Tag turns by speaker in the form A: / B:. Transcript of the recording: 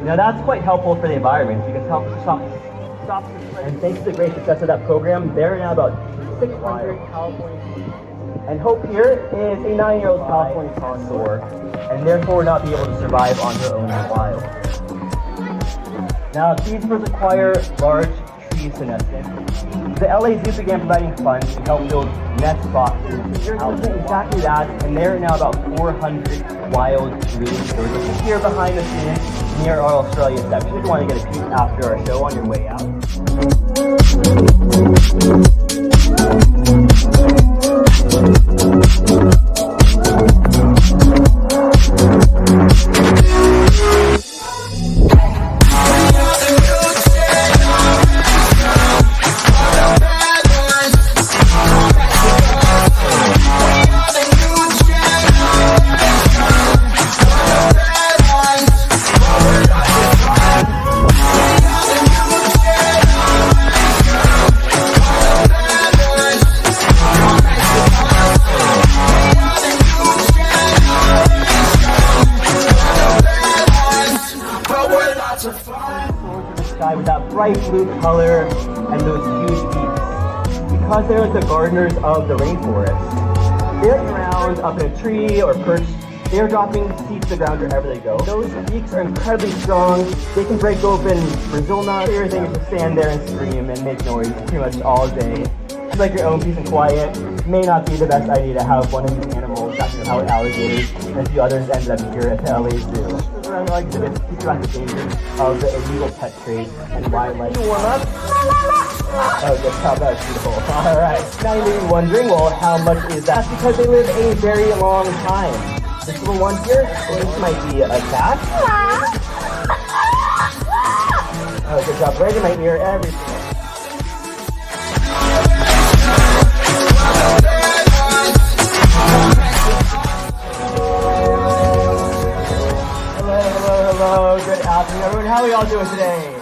A: Now that's quite helpful for the environment because it helps stop and thanks to the great success of that program, there are now about 600 California and Hope here is a 9-year-old California Condor and therefore will not be able to survive on her own in the wild. Now these birds require large trees to nest in. The LA Zoo began providing funds to help build nest boxes. They're doing exactly that, and there are now about 400 wild breeding birds here behind the scenes near our Australia section. If you want to get a peek after our show on your way out. With that bright blue color and those huge beaks. Because they're like the gardeners of the rainforest. They're around up in a tree or perched. They're dropping seeds to the ground wherever they go. Those beaks are incredibly strong. They can break open Brazil nuts. Your thing is to stand there and scream and make noise pretty much all day. It's like your own peace and quiet. May not be the best idea to have one of these animals trapped in our alligators, and a few others ended up here at the LA Zoo. Around our exhibits teach about the dangers of the illegal pet trade and wildlife. You warm up? Oh, that's how that was beautiful. Alright. Now you may be wondering, well, how much is that? That's because they live a very long time. This little one here, this might be a cat. Oh, good job. Right in my ear, everything. Hello, good afternoon, everyone. How are we all doing today?